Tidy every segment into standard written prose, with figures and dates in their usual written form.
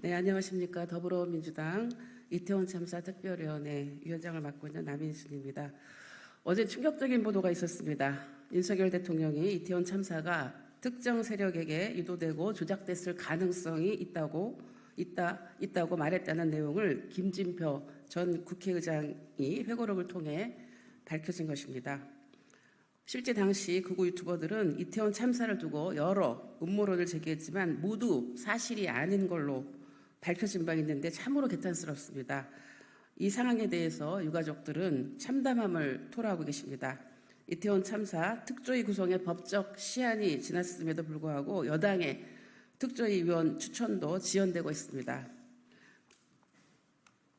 네, 안녕하십니까. 더불어민주당 이태원 참사 특별위원회 위원장을 맡고 있는 남인순입니다. 어제 충격적인 보도가 있었습니다. 윤석열 대통령이 이태원 참사가 특정 세력에게 유도되고 조작됐을 가능성이 있다고 말했다는 내용을 김진표 전 국회의장이 회고록을 통해 밝혀진 것입니다. 실제 당시 극우 유튜버들은 이태원 참사를 두고 여러 음모론을 제기했지만 모두 사실이 아닌 걸로 밝혀진 바 있는데 참으로 개탄스럽습니다. 이 상황에 대해서 유가족들은 참담함을 토로하고 계십니다. 이태원 참사 특조위 구성의 법적 시한이 지났음에도 불구하고 여당의 특조위 위원 추천도 지연되고 있습니다.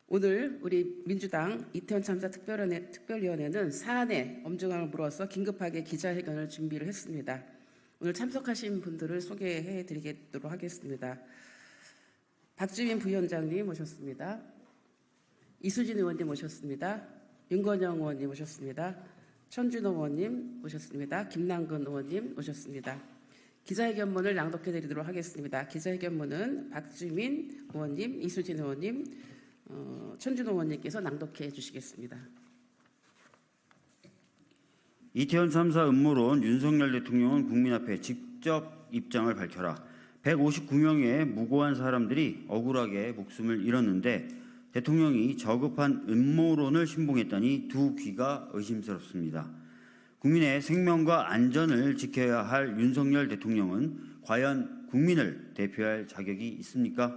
오늘 우리 민주당 이태원 참사 특별위원회는 사안의 엄중함을 물어서 긴급하게 기자회견을 준비를 했습니다. 오늘 참석하신 분들을 소개해 드리도록 하겠습니다. 박주민 부위원장님 모셨습니다. 이수진 의원님 모셨습니다. 윤건영 의원님 모셨습니다. 천준호 의원님 모셨습니다. 김남근 의원님 모셨습니다. 기자회견문을 낭독해 드리도록 하겠습니다. 기자회견문은 박주민 의원님, 이수진 의원님, 천준호 의원님께서 낭독해 주시겠습니다. 이태원 참사 음모론 윤석열 대통령은 국민 앞에 직접 입장을 밝혀라. 159명의 무고한 사람들이 억울하게 목숨을 잃었는데 대통령이 저급한 음모론을 신봉했다니 두 귀가 의심스럽습니다. 국민의 생명과 안전을 지켜야 할 윤석열 대통령은 과연 국민을 대표할 자격이 있습니까?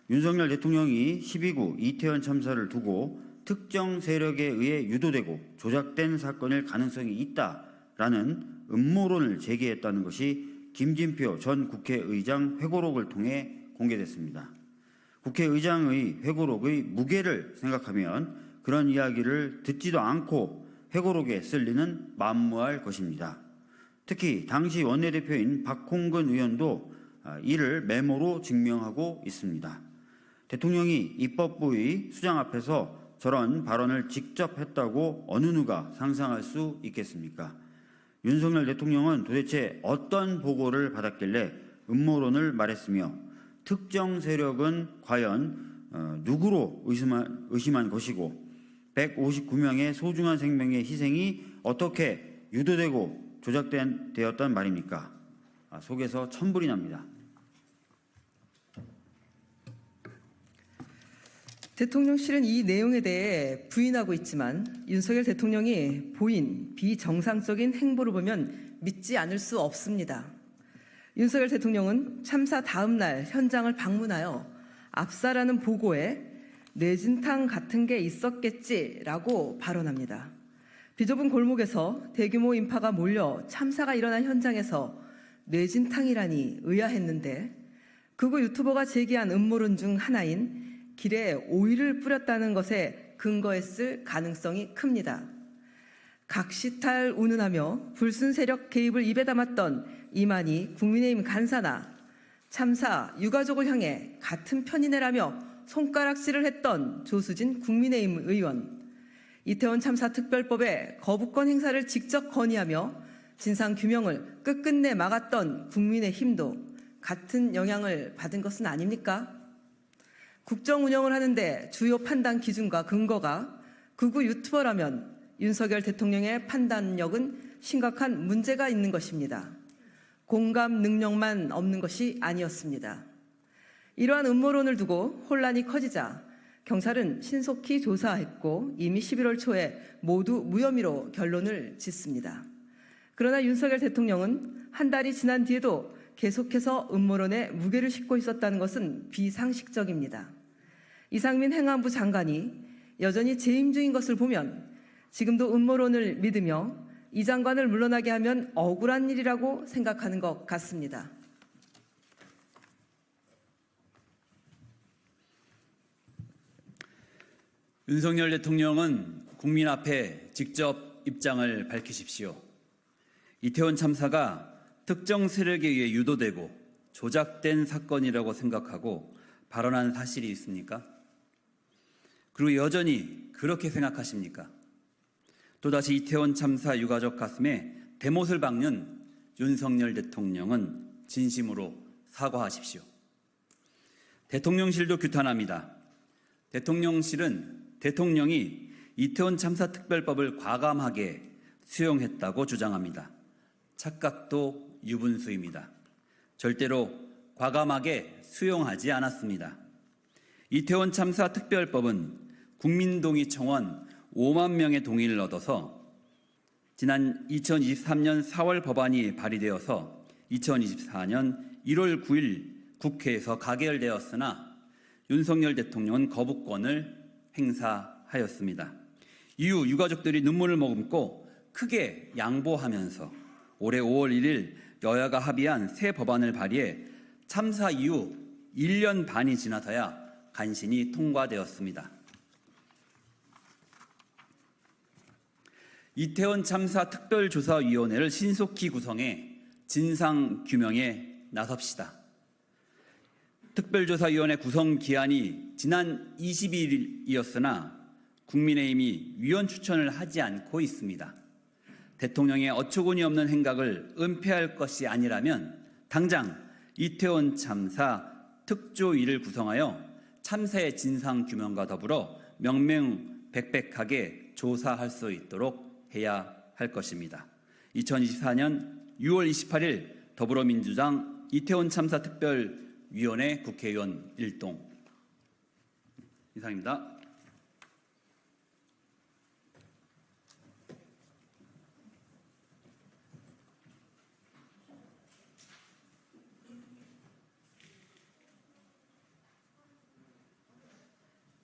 윤석열 대통령이 12구 이태원 참사를 두고 특정 세력에 의해 유도되고 조작된 사건일 가능성이 있다라는 음모론을 제기했다는 것이 김진표 전 국회의장 회고록을 통해 공개됐습니다. 국회의장의 회고록의 무게를 생각하면 그런 이야기를 듣지도 않고 회고록에 쓸 리는 만무할 것입니다. 특히 당시 원내대표인 박홍근 의원도 이를 메모로 증명하고 있습니다. 대통령이 입법부의 수장 앞에서 저런 발언을 직접 했다고 어느 누가 상상할 수 있겠습니까? 윤석열 대통령은 도대체 어떤 보고를 받았길래 음모론을 말했으며 특정 세력은 과연 누구로 의심한 것이고 159명의 소중한 생명의 희생이 어떻게 유도되고 조작되었단 말입니까? 속에서 천불이 납니다. 대통령실은 이 내용에 대해 부인하고 있지만 윤석열 대통령이 보인 비정상적인 행보를 보면 믿지 않을 수 없습니다. 윤석열 대통령은 참사 다음 날 현장을 방문하여 압사라는 보고에 뇌진탕 같은 게 있었겠지라고 발언합니다. 비좁은 골목에서 대규모 인파가 몰려 참사가 일어난 현장에서 뇌진탕이라니 의아했는데 극우 유튜버가 제기한 음모론 중 하나인 길에 오일을 뿌렸다는 것에 근거했을 가능성이 큽니다. 각시탈 운운하며 불순 세력 개입을 입에 담았던 이만희 국민의힘 간사나 참사 유가족을 향해 같은 편이네라며 손가락질을 했던 조수진 국민의힘 의원, 이태원 참사 특별법의 거부권 행사를 직접 건의하며 진상규명을 끝끝내 막았던 국민의힘도 같은 영향을 받은 것은 아닙니까? 국정 운영을 하는데 주요 판단 기준과 근거가 극우 유튜버라면 윤석열 대통령의 판단력은 심각한 문제가 있는 것입니다. 공감 능력만 없는 것이 아니었습니다. 이러한 음모론을 두고 혼란이 커지자 경찰은 신속히 조사했고 이미 11월 초에 모두 무혐의로 결론을 짓습니다. 그러나 윤석열 대통령은 한 달이 지난 뒤에도 계속해서 음모론에 무게를 싣고 있었다는 것은 비상식적입니다. 이상민 행안부 장관이 여전히 재임 중인 것을 보면 지금도 음모론을 믿으며 이 장관을 물러나게 하면 억울한 일이라고 생각하는 것 같습니다. 윤석열 대통령은 국민 앞에 직접 입장을 밝히십시오. 이태원 참사가 특정 세력에 의해 유도되고 조작된 사건이라고 생각하고 발언한 사실이 있습니까? 그리고 여전히 그렇게 생각하십니까? 또다시 이태원 참사 유가족 가슴에 대못을 박는 윤석열 대통령은 진심으로 사과하십시오. 대통령실도 규탄합니다. 대통령실은 대통령이 이태원 참사 특별법을 과감하게 수용했다고 주장합니다. 착각도 유분수입니다. 절대로 과감하게 수용하지 않았습니다. 이태원 참사 특별법은 국민동의 청원 5만 명의 동의를 얻어서 지난 2023년 4월 법안이 발의되어서 2024년 1월 9일 국회에서 가결되었으나 윤석열 대통령은 거부권을 행사하였습니다. 이후 유가족들이 눈물을 머금고 크게 양보하면서 올해 5월 1일 여야가 합의한 새 법안을 발의해 참사 이후 1년 반이 지나서야 간신히 통과되었습니다. 이태원 참사 특별조사위원회를 신속히 구성해 진상규명에 나섭시다. 특별조사위원회 구성 기한이 지난 20일이었으나 국민의힘이 위원 추천을 하지 않고 있습니다. 대통령의 어처구니 없는 행각을 은폐할 것이 아니라면 당장 이태원 참사 특조위를 구성하여 참사의 진상규명과 더불어 명명백백하게 조사할 수 있도록 해야 할 것입니다. 2024년 6월 28일 더불어민주당 이태원 참사 특별위원회 국회의원 일동 이상입니다.